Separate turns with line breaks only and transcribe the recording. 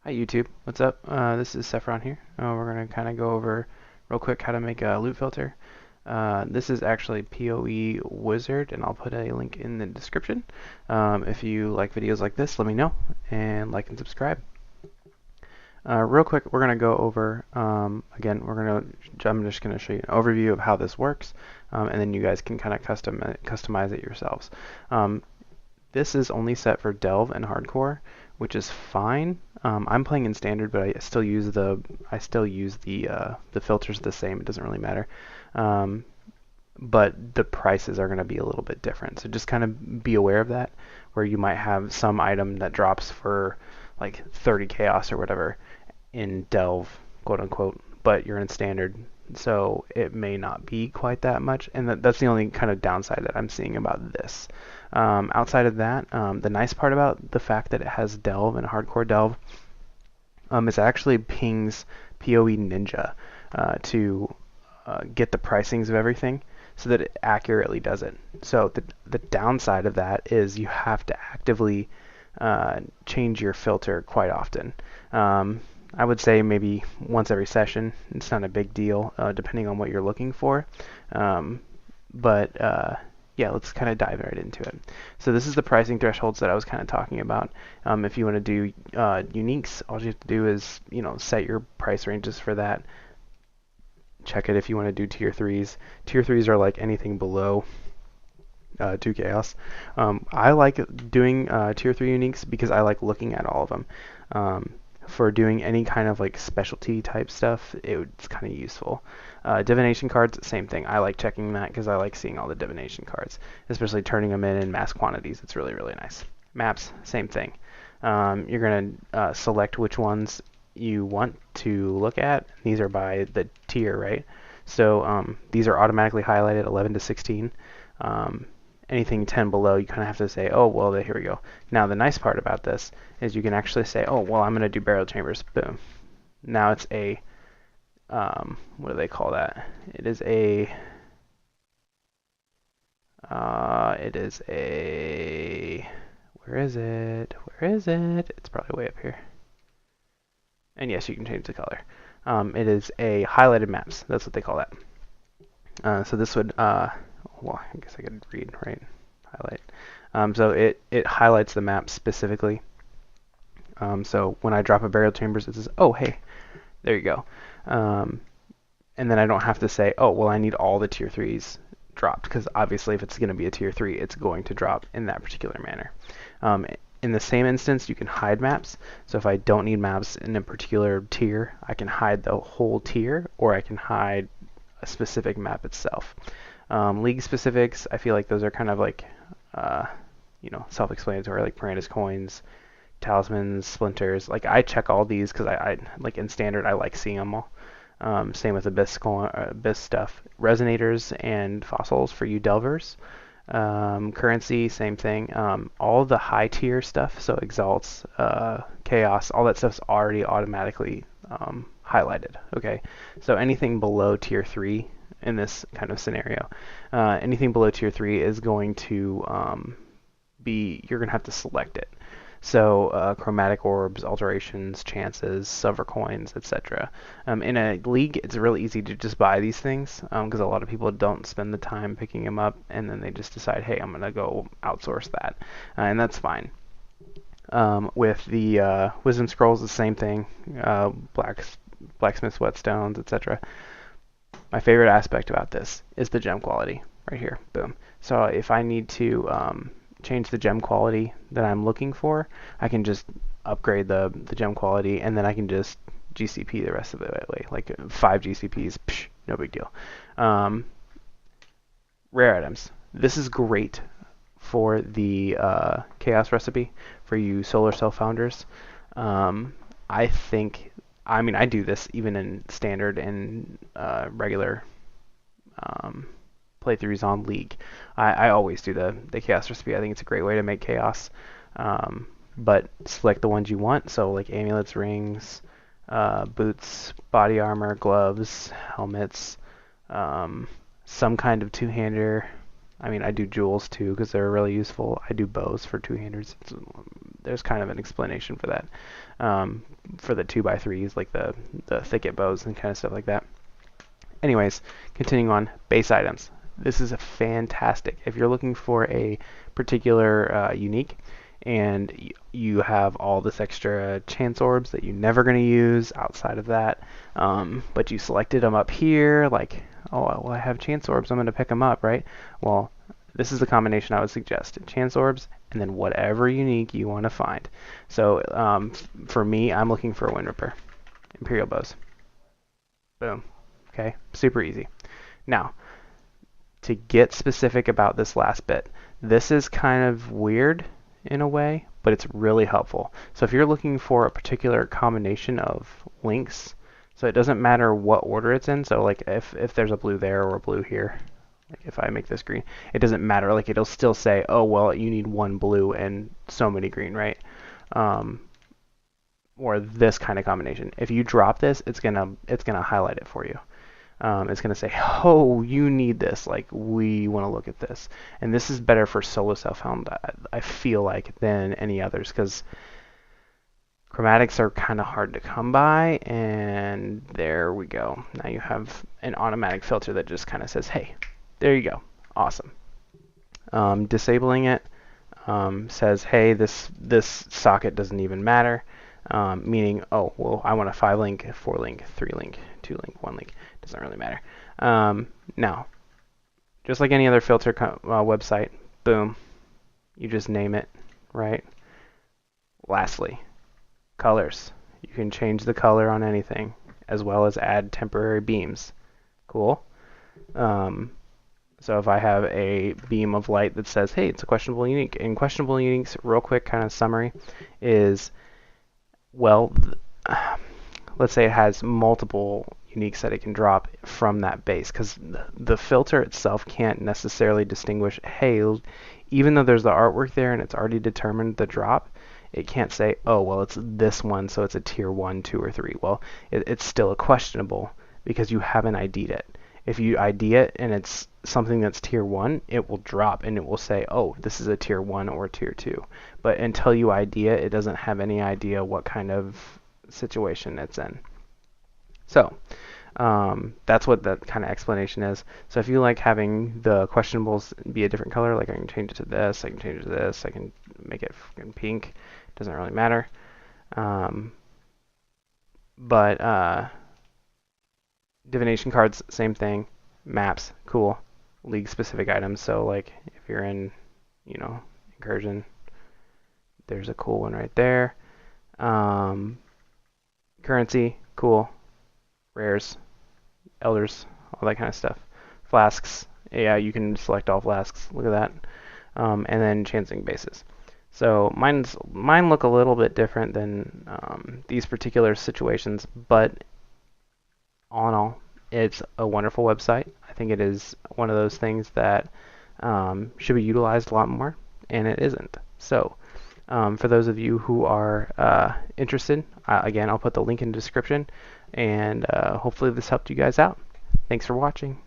Hi YouTube, what's up? This is Sephron here. We're going to kind of go over real quick how to make a loot filter. This is actually POE Wizard, and I'll put a link in the description. If you like videos like this, let me know, and like and subscribe. Real quick, we're going to go over, again, I'm just going to show you an overview of how this works, and then you guys can kind of customize it yourselves. This is only set for Delve and Hardcore, which is fine. I'm playing in Standard, but I still use the filters the same. It doesn't really matter. But the prices are going to be a little bit different. So just kind of be aware of that, where you might have some item that drops for like 30 chaos or whatever in Delve, quote unquote, but you're in Standard, so it may not be quite that much, and that's the only kind of downside that I'm seeing about this. Outside of that, the nice part about the fact that it has Delve and Hardcore Delve is it actually pings PoE Ninja to get the pricings of everything so that it accurately does it. So the downside of that is you have to actively change your filter quite often. I would say maybe once every session. It's not a big deal, depending on what you're looking for. But yeah, let's kind of dive right into it. So this is the pricing thresholds that I was kind of talking about. If you want to do uniques, all you have to do is set your price ranges for that. Check it if you want to do tier 3s. Tier 3s are like anything below 2 chaos. I like doing tier 3 uniques because I like looking at all of them. For doing any kind of like specialty type stuff, it's kind of useful. Divination cards, same thing. I like checking that because I like seeing all the divination cards, especially turning them in mass quantities. It's really, really nice. Maps, same thing. You're going to select which ones you want to look at. These are by the tier, right? So these are automatically highlighted 11 to 16. Anything 10 below, you kind of have to say, oh, well, here we go. Now, the nice part about this is you can actually say, oh, well, I'm going to do burial chambers. Boom. Now it's a, what do they call that? It is a, where is it? Where is it? It's probably way up here. And yes, you can change the color. It is a highlighted maps. That's what they call that. So this would, well, I guess I could read, right? Highlight. So it highlights the map specifically. So when I drop a burial chambers, it says, oh, hey, there you go. And then I don't have to say, oh, well, I need all the tier 3s dropped, because obviously if it's going to be a tier 3, it's going to drop in that particular manner. In the same instance, you can hide maps. So if I don't need maps in a particular tier, I can hide the whole tier, or I can hide a specific map itself. League specifics, I feel like those are kind of like, self-explanatory, like Miranda's coins, talismans, splinters. Like I check all these because I like in Standard, I like seeing them all. Same with Abyss stuff. Resonators and fossils for you delvers. Currency, same thing. All the high tier stuff, so exalts, chaos, all that stuff's already automatically highlighted. Okay, so anything below tier 3 in this kind of scenario, anything below tier 3 is going to you're going to have to select it. So chromatic orbs, alterations, chances, silver coins, etc. In a league, it's really easy to just buy these things because a lot of people don't spend the time picking them up, and then they just decide, hey, I'm going to go outsource that, and that's fine. With the wisdom scrolls, the same thing, blacksmith whetstones, etc. My favorite aspect about this is the gem quality right here. Boom. So if I need to change the gem quality that I'm looking for, I can just upgrade the gem quality, and then I can just GCP the rest of the way, like 5 GCPs, no big deal. Rare items. This is great for the chaos recipe for you solar cell founders. I think, I mean, I do this even in Standard and regular playthroughs on League. I always do the chaos recipe. I think it's a great way to make chaos. But select the ones you want. So like amulets, rings, boots, body armor, gloves, helmets, some kind of two-hander. I mean, I do jewels too because they're really useful. I do bows for two-handers. It's there's kind of an explanation for that, for the 2x3s, like the thicket bows and kind of stuff like that. Anyways, continuing on, base items. This is a fantastic. If you're looking for a particular unique, and you have all this extra chance orbs that you're never going to use outside of that, but you selected them up here, like, oh, well, I have chance orbs, I'm going to pick them up, right? Well, this is the combination I would suggest. Chance orbs, and then whatever unique you want to find. So for me, I'm looking for a Wind Ripper. Imperial Bows. Boom. Okay, super easy. Now, to get specific about this last bit, this is kind of weird in a way, but it's really helpful. So if you're looking for a particular combination of links, so it doesn't matter what order it's in, so like if there's a blue there or a blue here, like if I make this green, it doesn't matter, like it'll still say, oh, well, you need one blue and so many green, right? Or this kind of combination. If you drop this, it's gonna highlight it for you. It's going to say, oh, you need this, like we want to look at this. And this is better for solo self-helm, I feel like, than any others, because chromatics are kind of hard to come by, and there we go. Now you have an automatic filter that just kind of says, hey, there you go, awesome. Disabling it says, hey, this socket doesn't even matter, meaning, oh, well, I want a 5-link, 4-link, 3-link, 2-link, 1-link. Doesn't really matter. Now, just like any other filter website, boom, you just name it, right? Lastly, colors. You can change the color on anything, as well as add temporary beams. Cool. So if I have a beam of light that says, hey, it's a questionable unique, and questionable uniques, real quick kind of summary, is, well, let's say it has multiple uniques that it can drop from that base, because the filter itself can't necessarily distinguish, hey, even though there's the artwork there and it's already determined the drop, it can't say, oh, well, it's this one, so it's a tier 1, 2, or 3. Well, it's still a questionable because you haven't ID'd it. If you ID it and it's something that's tier 1, it will drop and it will say, oh, this is a tier 1 or tier 2. But until you ID it, it doesn't have any idea what kind of situation it's in. So that's what that kind of explanation is. So if you like having the questionables be a different color, like I can change it to this, I can change it to this, I can make it pink, doesn't really matter. But divination cards, same thing. Maps, cool. League specific items, so like if you're in, incursion, there's a cool one right there. Currency, cool. Rares, elders, all that kind of stuff. Flasks, yeah, you can select all flasks. Look at that. And then chancing bases. So mine look a little bit different than these particular situations, but all in all, it's a wonderful website. I think it is one of those things that should be utilized a lot more, and it isn't. So for those of you who are interested, again, I'll put the link in the description, and hopefully this helped you guys out. Thanks for watching.